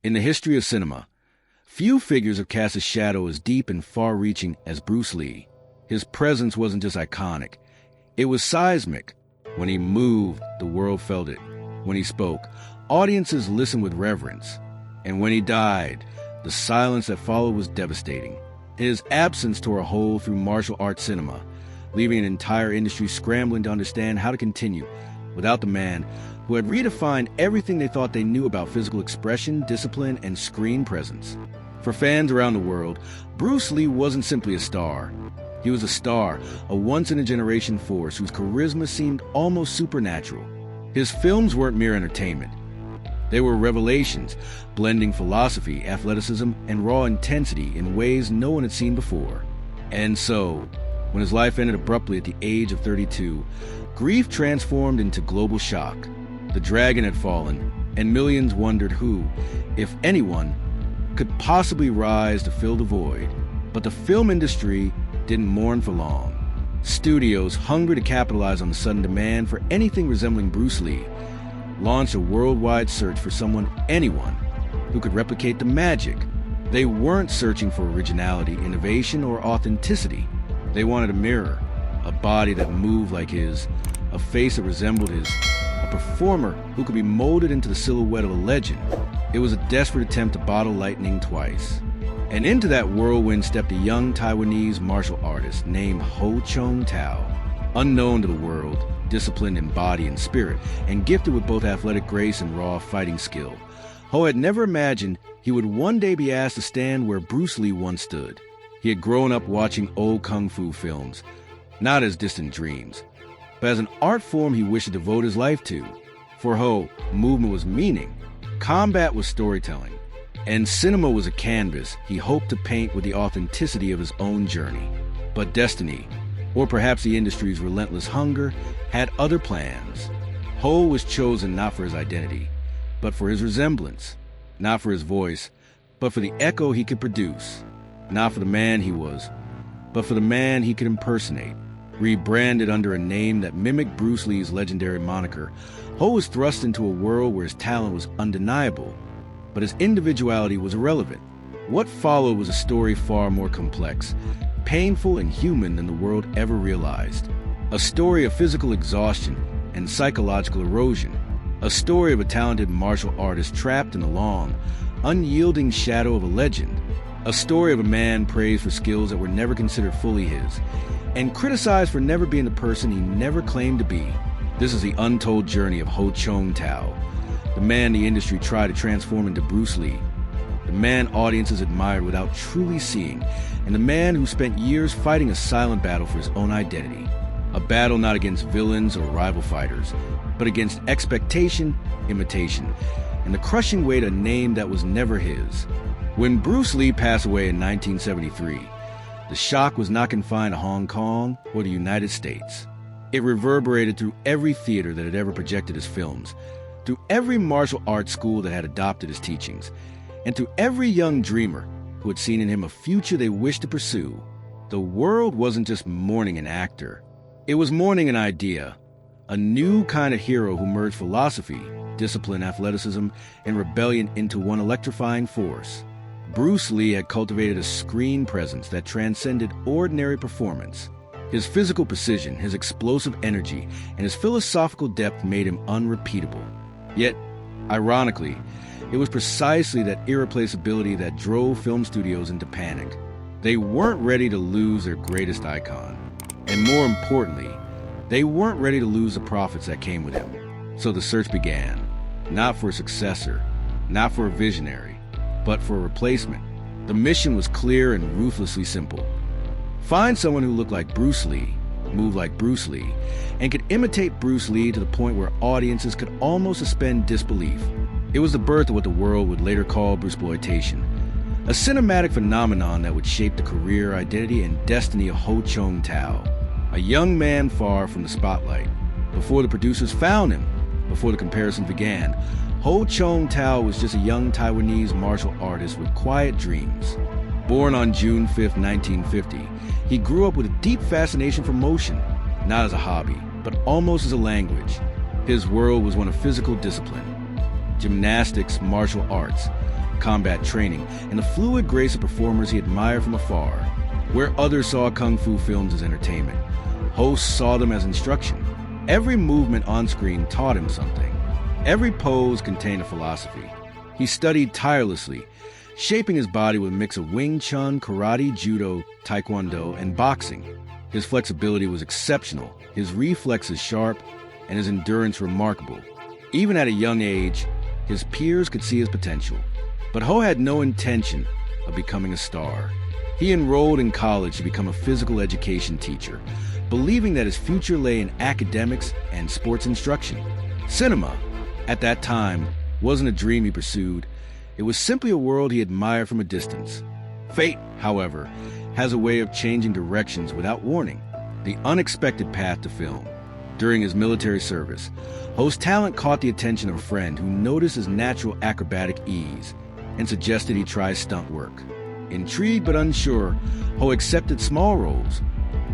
In the history of cinema, few figures have cast a shadow as deep and far-reaching as Bruce Lee. His presence wasn't just iconic, it was seismic. When he moved, the world felt it. When he spoke, audiences listened with reverence. And when he died, the silence that followed was devastating. His absence tore a hole through martial arts cinema, leaving an entire industry scrambling to understand how to continue without the man who had redefined everything they thought they knew about physical expression, discipline, and screen presence. For fans around the world, Bruce Lee wasn't simply a star. He was a star, a once-in-a-generation force whose charisma seemed almost supernatural. His films weren't mere entertainment. They were revelations, blending philosophy, athleticism, and raw intensity in ways no one had seen before. And so, when his life ended abruptly at the age of 32, grief transformed into global shock. The dragon had fallen, and millions wondered who, if anyone, could possibly rise to fill the void. But the film industry didn't mourn for long. Studios, hungry to capitalize on the sudden demand for anything resembling Bruce Lee, launched a worldwide search for anyone, who could replicate the magic. They weren't searching for originality, innovation, or authenticity. They wanted a mirror, a body that moved like his, a face that resembled his, a performer who could be molded into the silhouette of a legend. It was a desperate attempt to bottle lightning twice. And into that whirlwind stepped a young Taiwanese martial artist named Ho Chung Tao. Unknown to the world, disciplined in body and spirit, and gifted with both athletic grace and raw fighting skill, Ho had never imagined he would one day be asked to stand where Bruce Lee once stood. He had grown up watching old kung fu films, not as distant dreams, but as an art form he wished to devote his life to. For Ho, movement was meaning, combat was storytelling, and cinema was a canvas he hoped to paint with the authenticity of his own journey. But destiny, or perhaps the industry's relentless hunger, had other plans. Ho was chosen not for his identity, but for his resemblance, not for his voice, but for the echo he could produce, not for the man he was, but for the man he could impersonate. Rebranded under a name that mimicked Bruce Lee's legendary moniker, Ho was thrust into a world where his talent was undeniable, but his individuality was irrelevant. What followed was a story far more complex, painful and human than the world ever realized. A story of physical exhaustion and psychological erosion. A story of a talented martial artist trapped in the long, unyielding shadow of a legend. A story of a man praised for skills that were never considered fully his, and criticized for never being the person he never claimed to be. This is the untold journey of Ho Chung Tao, the man the industry tried to transform into Bruce Lee, the man audiences admired without truly seeing, and the man who spent years fighting a silent battle for his own identity. A battle not against villains or rival fighters, but against expectation, imitation, and the crushing weight of a name that was never his. When Bruce Lee passed away in 1973, the shock was not confined to Hong Kong or the United States. It reverberated through every theater that had ever projected his films, through every martial arts school that had adopted his teachings, and through every young dreamer who had seen in him a future they wished to pursue. The world wasn't just mourning an actor. It was mourning an idea, a new kind of hero who merged philosophy, discipline, athleticism, and rebellion into one electrifying force. Bruce Lee had cultivated a screen presence that transcended ordinary performance. His physical precision, his explosive energy, and his philosophical depth made him unrepeatable. Yet, ironically, it was precisely that irreplaceability that drove film studios into panic. They weren't ready to lose their greatest icon. And more importantly, they weren't ready to lose the profits that came with him. So the search began, not for a successor, not for a visionary, but for a replacement. The mission was clear and ruthlessly simple. Find someone who looked like Bruce Lee, moved like Bruce Lee, and could imitate Bruce Lee to the point where audiences could almost suspend disbelief. It was the birth of what the world would later call Bruceploitation, a cinematic phenomenon that would shape the career, identity, and destiny of Ho Chung Tao, a young man far from the spotlight. Before the producers found him, before the comparison began, Ho Chung Tao was just a young Taiwanese martial artist with quiet dreams. Born on June 5, 1950, he grew up with a deep fascination for motion, not as a hobby, but almost as a language. His world was one of physical discipline, gymnastics, martial arts, combat training, and the fluid grace of performers he admired from afar. Where others saw kung fu films as entertainment, Ho saw them as instruction. Every movement on screen taught him something. Every pose contained a philosophy. He studied tirelessly, shaping his body with a mix of Wing Chun, karate, judo, taekwondo, and boxing. His flexibility was exceptional, his reflexes sharp, and his endurance remarkable. Even at a young age, his peers could see his potential. But Ho had no intention of becoming a star. He enrolled in college to become a physical education teacher, believing that his future lay in academics and sports instruction. Cinema, at that time, wasn't a dream he pursued. It was simply a world he admired from a distance. Fate, however, has a way of changing directions without warning. The unexpected path to film. During his military service, Ho's talent caught the attention of a friend who noticed his natural acrobatic ease and suggested he try stunt work. Intrigued but unsure, Ho accepted small roles,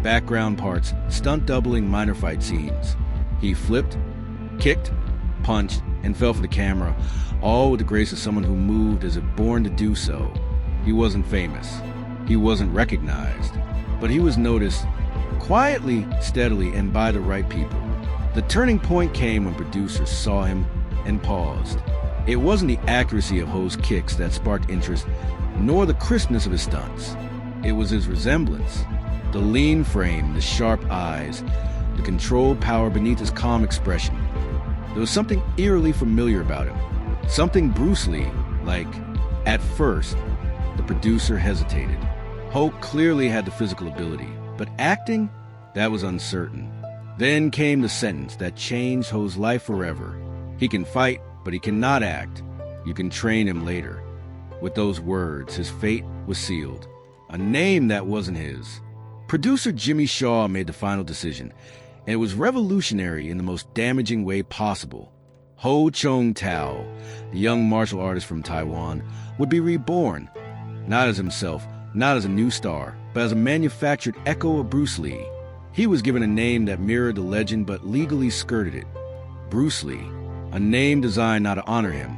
background parts, stunt doubling minor fight scenes. He flipped, kicked, punched, and fell for the camera, all with the grace of someone who moved as if born to do so. He wasn't famous. He wasn't recognized. But he was noticed quietly, steadily, and by the right people. The turning point came when producers saw him and paused. It wasn't the accuracy of Ho's kicks that sparked interest, nor the crispness of his stunts. It was his resemblance. The lean frame, the sharp eyes, the controlled power beneath his calm expression. There was something eerily familiar about him. Something Bruce Lee, like, at first, the producer hesitated. Ho clearly had the physical ability, but acting, that was uncertain. Then came the sentence that changed Ho's life forever. He can fight, but he cannot act. You can train him later. With those words, his fate was sealed. A name that wasn't his. Producer Jimmy Shaw made the final decision, and it was revolutionary in the most damaging way possible. Ho Chung Tao, the young martial artist from Taiwan, would be reborn, not as himself, not as a new star, but as a manufactured echo of Bruce Lee. He was given a name that mirrored the legend but legally skirted it. Bruce Lee, a name designed not to honor him,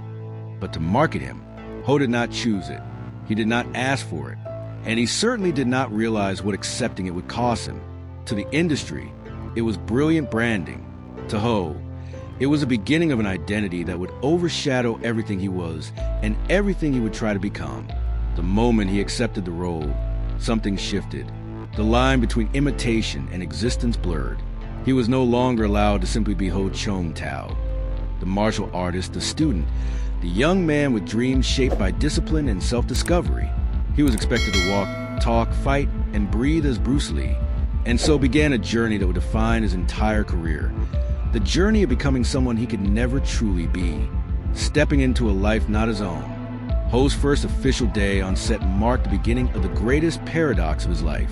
but to market him. Ho did not choose it. He did not ask for it. And he certainly did not realize what accepting it would cost him. To the industry, it was brilliant branding. To Ho, it was the beginning of an identity that would overshadow everything he was and everything he would try to become. The moment he accepted the role, something shifted. The line between imitation and existence blurred. He was no longer allowed to simply be Ho Chung Tao, the martial artist, the student, the young man with dreams shaped by discipline and self-discovery. He was expected to walk, talk, fight, and breathe as Bruce Lee. And so began a journey that would define his entire career. The journey of becoming someone he could never truly be. Stepping into a life not his own. Ho's first official day on set marked the beginning of the greatest paradox of his life.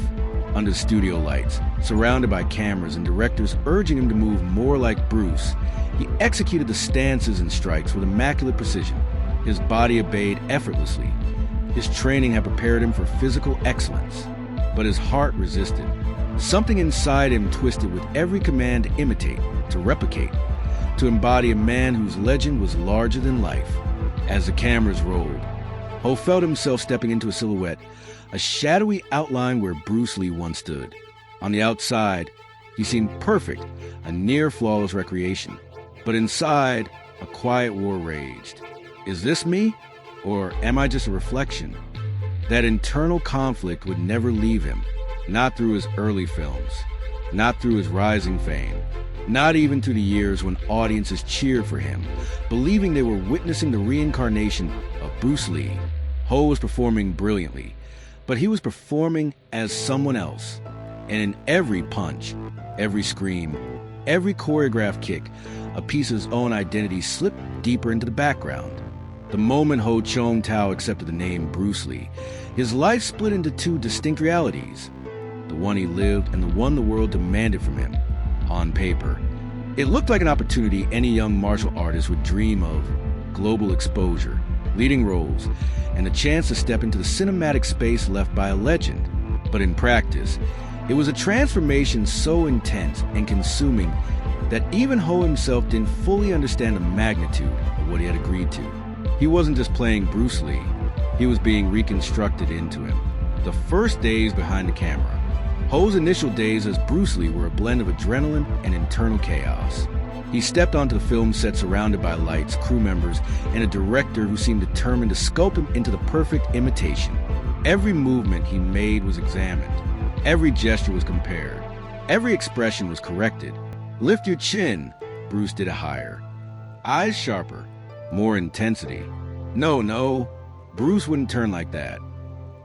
Under studio lights, surrounded by cameras and directors urging him to move more like Bruce, he executed the stances and strikes with immaculate precision. His body obeyed effortlessly. His training had prepared him for physical excellence, but his heart resisted. Something inside him twisted with every command to imitate, to replicate, to embody a man whose legend was larger than life. As the cameras rolled, Ho felt himself stepping into a silhouette, a shadowy outline where Bruce Lee once stood. On the outside, he seemed perfect, a near-flawless recreation. But inside, a quiet war raged. Is this me? Or am I just a reflection? That internal conflict would never leave him, not through his early films, not through his rising fame, not even through the years when audiences cheered for him, believing they were witnessing the reincarnation of Bruce Lee. Ho was performing brilliantly, but he was performing as someone else. And in every punch, every scream, every choreographed kick, a piece of his own identity slipped deeper into the background. The moment Ho Chung Tao accepted the name Bruce Lee, his life split into two distinct realities. The one he lived and the one the world demanded from him. On paper, it looked like an opportunity any young martial artist would dream of. Global exposure, leading roles, and the chance to step into the cinematic space left by a legend. But in practice, it was a transformation so intense and consuming that even Ho himself didn't fully understand the magnitude of what he had agreed to. He wasn't just playing Bruce Lee, he was being reconstructed into him. The first days behind the camera. Ho's initial days as Bruce Lee were a blend of adrenaline and internal chaos. He stepped onto the film set surrounded by lights, crew members, and a director who seemed determined to sculpt him into the perfect imitation. Every movement he made was examined. Every gesture was compared. Every expression was corrected. Lift your chin, Bruce did it higher. Eyes sharper, more intensity. No, Bruce wouldn't turn like that.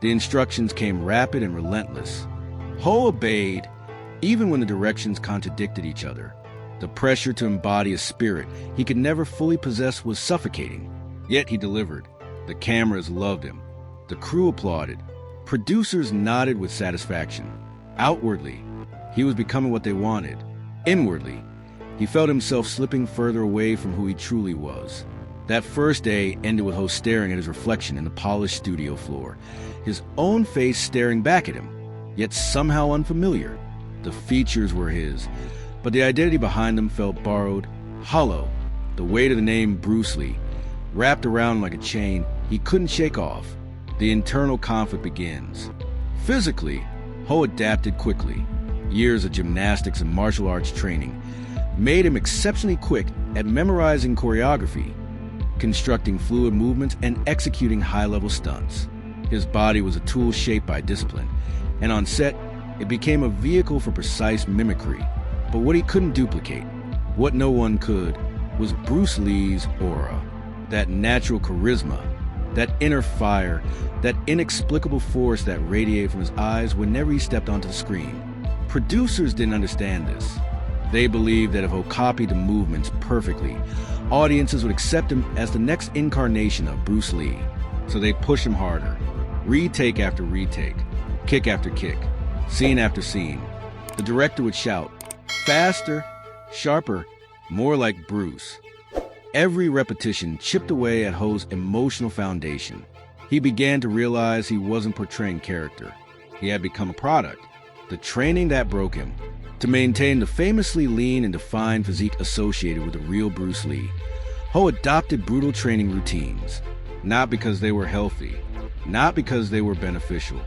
The instructions came rapid and relentless. Ho obeyed, even when the directions contradicted each other. The pressure to embody a spirit he could never fully possess was suffocating. Yet he delivered. The cameras loved him. The crew applauded. Producers nodded with satisfaction. Outwardly, he was becoming what they wanted. Inwardly, he felt himself slipping further away from who he truly was. That first day ended with Ho staring at his reflection in the polished studio floor, his own face staring back at him, yet somehow unfamiliar. The features were his, but the identity behind them felt borrowed, hollow. The weight of the name Bruce Lee, wrapped around like a chain he couldn't shake off. The internal conflict begins. Physically, Ho adapted quickly. Years of gymnastics and martial arts training made him exceptionally quick at memorizing choreography, constructing fluid movements, and executing high-level stunts. His body was a tool shaped by discipline, and on set, it became a vehicle for precise mimicry. But what he couldn't duplicate, what no one could, was Bruce Lee's aura. That natural charisma, that inner fire, that inexplicable force that radiated from his eyes whenever he stepped onto the screen. Producers didn't understand this. They believed that if Ho copied the movements perfectly, audiences would accept him as the next incarnation of Bruce Lee. So they'd push him harder. Retake after retake, kick after kick, scene after scene. The director would shout, faster, sharper, more like Bruce. Every repetition chipped away at Ho's emotional foundation. He began to realize he wasn't portraying character. He had become a product. The training that broke him. To maintain the famously lean and defined physique associated with the real Bruce Lee, Ho adopted brutal training routines. Not because they were healthy, not because they were beneficial,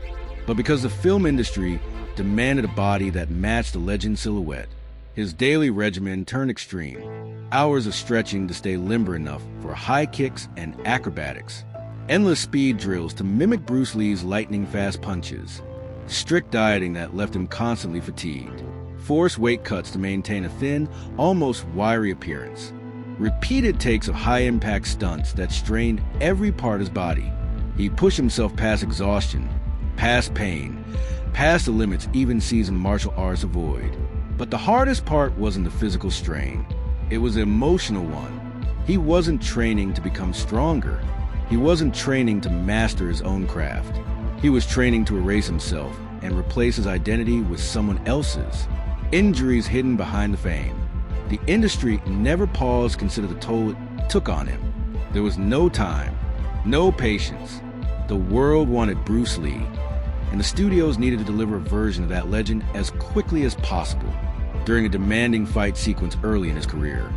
but because the film industry demanded a body that matched the legend's silhouette. His daily regimen turned extreme. Hours of stretching to stay limber enough for high kicks and acrobatics. Endless speed drills to mimic Bruce Lee's lightning-fast punches. Strict dieting that left him constantly fatigued. Forced weight cuts to maintain a thin, almost wiry appearance. Repeated takes of high-impact stunts that strained every part of his body. He pushed himself past exhaustion, past pain, past the limits even seasoned martial arts avoid. But the hardest part wasn't the physical strain. It was an emotional one. He wasn't training to become stronger. He wasn't training to master his own craft. He was training to erase himself and replace his identity with someone else's. Injuries hidden behind the fame. The industry never paused to consider the toll it took on him. There was no time, no patience. The world wanted Bruce Lee, and the studios needed to deliver a version of that legend as quickly as possible. During a demanding fight sequence early in his career,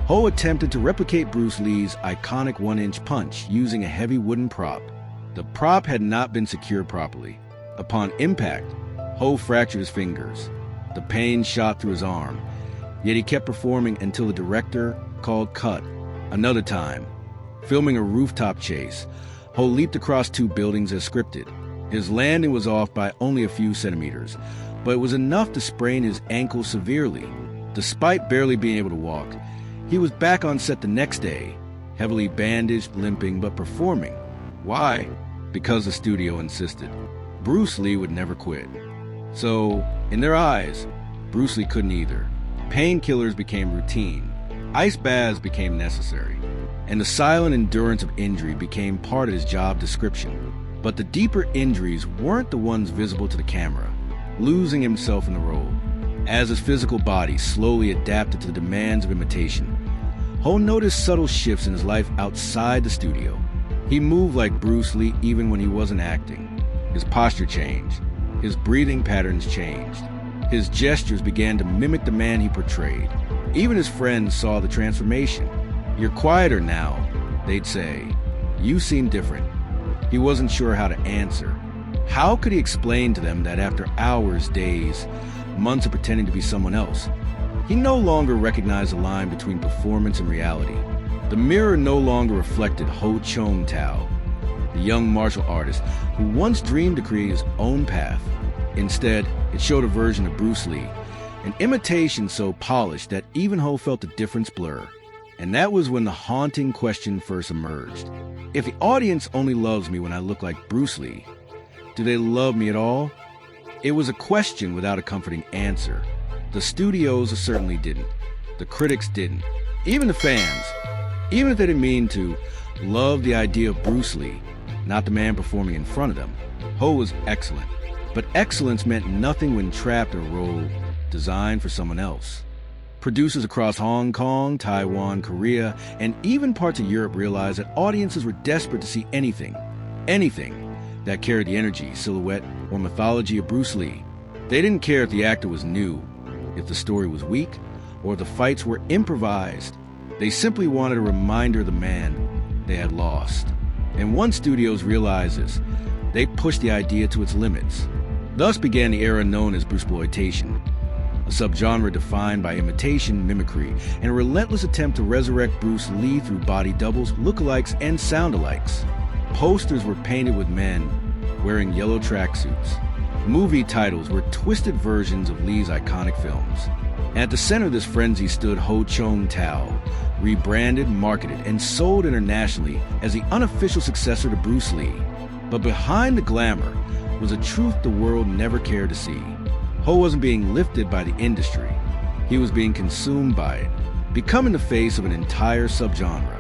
Ho attempted to replicate Bruce Lee's iconic 1-inch punch using a heavy wooden prop. The prop had not been secured properly. Upon impact, Ho fractured his fingers. The pain shot through his arm, yet he kept performing until the director called cut. Another time, filming a rooftop chase, Ho leaped across 2 buildings as scripted. His landing was off by only a few centimeters, but it was enough to sprain his ankle severely. Despite barely being able to walk, he was back on set the next day, heavily bandaged, limping, but performing. Why? Because the studio insisted. Bruce Lee would never quit. So, in their eyes, Bruce Lee couldn't either. Painkillers became routine. Ice baths became necessary. And the silent endurance of injury became part of his job description. But the deeper injuries weren't the ones visible to the camera, losing himself in the role. As his physical body slowly adapted to the demands of imitation, Ho noticed subtle shifts in his life outside the studio. He moved like Bruce Lee even when he wasn't acting. His posture changed. His breathing patterns changed. His gestures began to mimic the man he portrayed. Even his friends saw the transformation. "You're quieter now," they'd say. "You seem different." He wasn't sure how to answer. How could he explain to them that after hours, days, months of pretending to be someone else, he no longer recognized the line between performance and reality? The mirror no longer reflected Ho Chung Tao, the young martial artist who once dreamed to create his own path. Instead, it showed a version of Bruce Lee, an imitation so polished that even Ho felt the difference blur. And that was when the haunting question first emerged. If the audience only loves me when I look like Bruce Lee, do they love me at all? It was a question without a comforting answer. The studios certainly didn't. The critics didn't. Even the fans, even if they didn't mean to, loved the idea of Bruce Lee, not the man performing in front of them. Ho was excellent, but excellence meant nothing when trapped in a role designed for someone else. Producers across Hong Kong, Taiwan, Korea, and even parts of Europe realized that audiences were desperate to see anything that carried the energy, silhouette, or mythology of Bruce Lee. They didn't care if the actor was new, if the story was weak, or if the fights were improvised. They simply wanted a reminder of the man they had lost. And once studios realized this, they pushed the idea to its limits. Thus began the era known as Bruceploitation, a subgenre defined by imitation, mimicry, and a relentless attempt to resurrect Bruce Lee through body doubles, lookalikes, and sound-alikes. Posters were painted with men wearing yellow tracksuits. Movie titles were twisted versions of Lee's iconic films. And at the center of this frenzy stood Ho Chung Tao, rebranded, marketed, and sold internationally as the unofficial successor to Bruce Lee. But behind the glamour was a truth the world never cared to see. Ho wasn't being lifted by the industry. He was being consumed by it, becoming the face of an entire subgenre.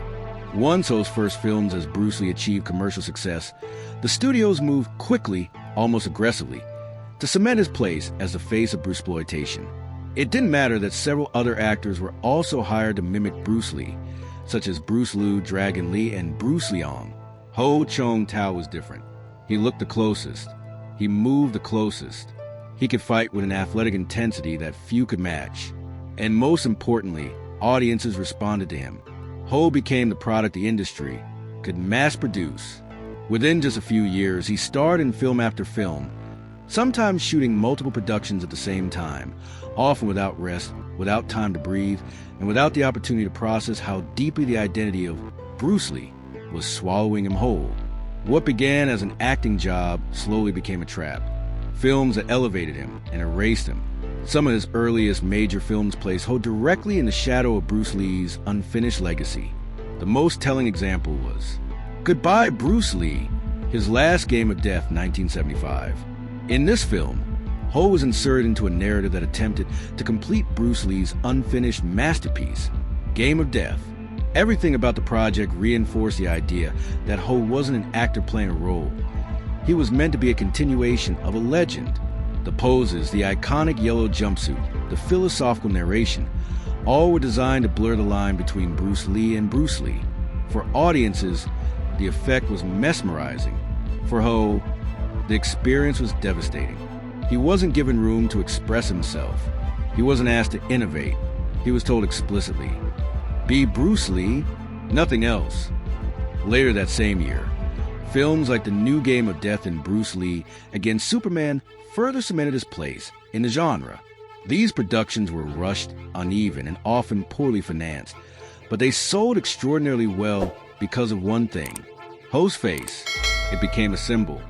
Once Ho's first films as Bruce Lee achieved commercial success, the studios moved quickly, almost aggressively, to cement his place as the face of Bruceploitation. It didn't matter that several other actors were also hired to mimic Bruce Lee, such as Bruce Liu, Dragon Lee, and Bruce Leong. Ho Chung Tao was different. He looked the closest. He moved the closest. He could fight with an athletic intensity that few could match. And most importantly, audiences responded to him. Ho became the product the industry could mass produce. Within just a few years, he starred in film after film, sometimes shooting multiple productions at the same time, often without rest, without time to breathe, and without the opportunity to process how deeply the identity of Bruce Lee was swallowing him whole. What began as an acting job slowly became a trap. Films that elevated him and erased him. Some of his earliest major films placed Ho directly in the shadow of Bruce Lee's unfinished legacy. The most telling example was Goodbye Bruce Lee, his last Game of Death, 1975. In this film, Ho was inserted into a narrative that attempted to complete Bruce Lee's unfinished masterpiece, Game of Death. Everything about the project reinforced the idea that Ho wasn't an actor playing a role. He was meant to be a continuation of a legend. The poses, the iconic yellow jumpsuit, the philosophical narration, all were designed to blur the line between Bruce Lee and Bruce Lee. For audiences, the effect was mesmerizing. For Ho, the experience was devastating. He wasn't given room to express himself. He wasn't asked to innovate. He was told explicitly, "Be Bruce Lee, nothing else." Later that same year, films like The New Game of Death and Bruce Lee against Superman further cemented his place in the genre. These productions were rushed, uneven, and often poorly financed, but they sold extraordinarily well because of one thing: Ho's face. It became a symbol,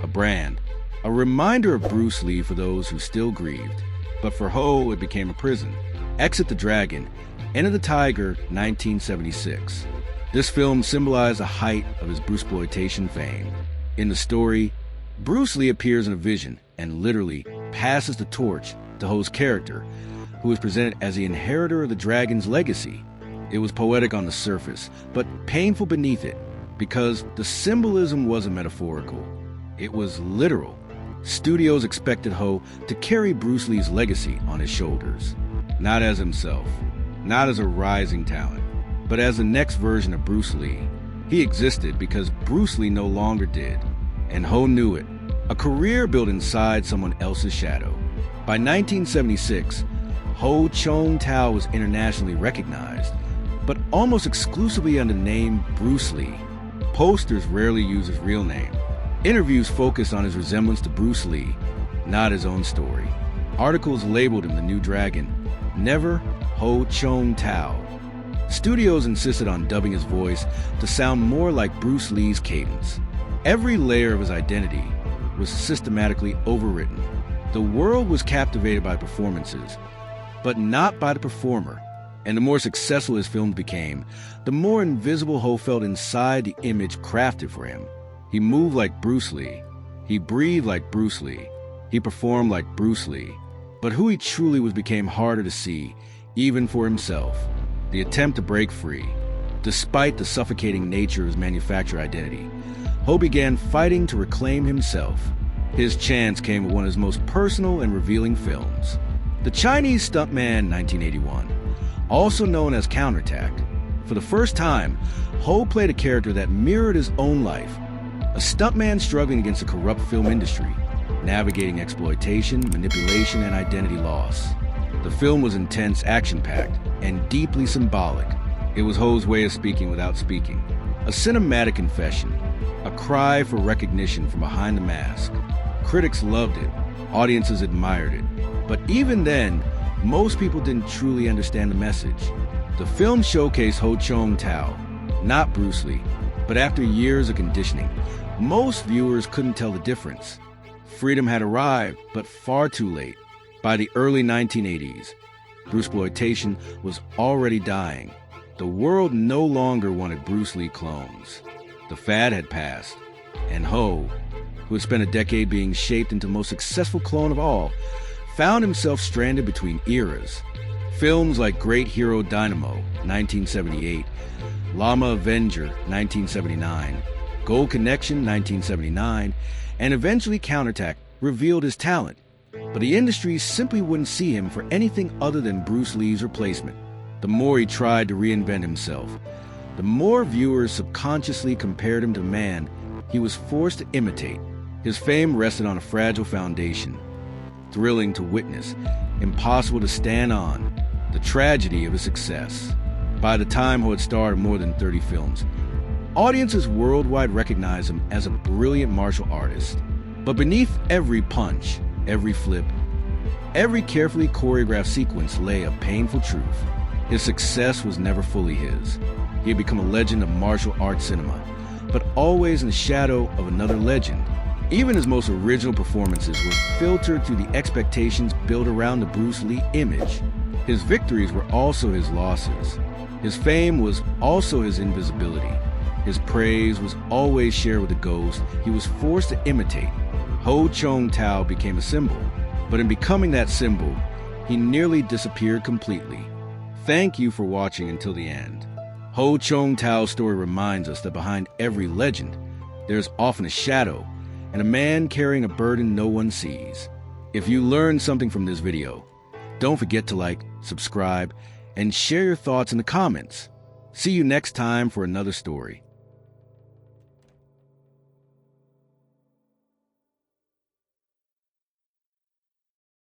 a brand, a reminder of Bruce Lee for those who still grieved. But for Ho, it became a prison. Exit the Dragon, Enter the Tiger, 1976. This film symbolized the height of his Bruceploitation fame. In the story, Bruce Lee appears in a vision and literally passes the torch to Ho's character, who is presented as the inheritor of the dragon's legacy. It was poetic on the surface, but painful beneath it, because the symbolism wasn't metaphorical. It was literal. Studios expected Ho to carry Bruce Lee's legacy on his shoulders, not as himself, not as a rising talent, but as the next version of Bruce Lee. He existed because Bruce Lee no longer did, and Ho knew it. A career built inside someone else's shadow. By 1976, Ho Chung Tao was internationally recognized, but almost exclusively under the name Bruce Lee. Posters rarely use his real name. Interviews focus on his resemblance to Bruce Lee, not his own story. Articles labeled him the new dragon, never Ho Chung Tao. Studios insisted on dubbing his voice to sound more like Bruce Lee's cadence. Every layer of his identity was systematically overwritten. The world was captivated by performances, but not by the performer. And the more successful his films became, the more invisible Ho felt inside the image crafted for him. He moved like Bruce Lee. He breathed like Bruce Lee. He performed like Bruce Lee. But who he truly was became harder to see, even for himself. The attempt to break free. Despite the suffocating nature of his manufactured identity, Ho began fighting to reclaim himself. His chance came with one of his most personal and revealing films, The Chinese Stuntman, 1981, also known as Counterattack. For the first time, Ho played a character that mirrored his own life, a stuntman struggling against a corrupt film industry, navigating exploitation, manipulation, and identity loss. The film was intense, action-packed, and deeply symbolic. It was Ho's way of speaking without speaking, a cinematic confession, a cry for recognition from behind the mask. Critics loved it, audiences admired it, but even then, most people didn't truly understand the message. The film showcased Ho Chung Tao, not Bruce Lee, but after years of conditioning, most viewers couldn't tell the difference. Freedom had arrived, but far too late. By the early 1980s, Bruceploitation was already dying. The world no longer wanted Bruce Lee clones. The fad had passed, and Ho, who had spent a decade being shaped into the most successful clone of all, found himself stranded between eras. Films like Great Hero Dynamo, 1978, Llama Avenger, 1979, Gold Connection, 1979, and eventually Counterattack revealed his talent. But the industry simply wouldn't see him for anything other than Bruce Lee's replacement. The more he tried to reinvent himself, the more viewers subconsciously compared him to a man he was forced to imitate. His fame rested on a fragile foundation. Thrilling to witness, impossible to stand on, the tragedy of his success. By the time Ho had starred in more than 30 films, audiences worldwide recognized him as a brilliant martial artist. But beneath every punch, every flip, every carefully choreographed sequence lay a painful truth. His success was never fully his. He had become a legend of martial arts cinema, but always in the shadow of another legend. Even his most original performances were filtered through the expectations built around the Bruce Lee image. His victories were also his losses. His fame was also his invisibility. His praise was always shared with the ghost he was forced to imitate. Ho Chung Tao became a symbol, but in becoming that symbol, he nearly disappeared completely. Thank you for watching until the end. Ho Chung Tao's story reminds us that behind every legend, there's often a shadow, and a man carrying a burden no one sees. If you learned something from this video, don't forget to like, subscribe, and share your thoughts in the comments. See you next time for another story.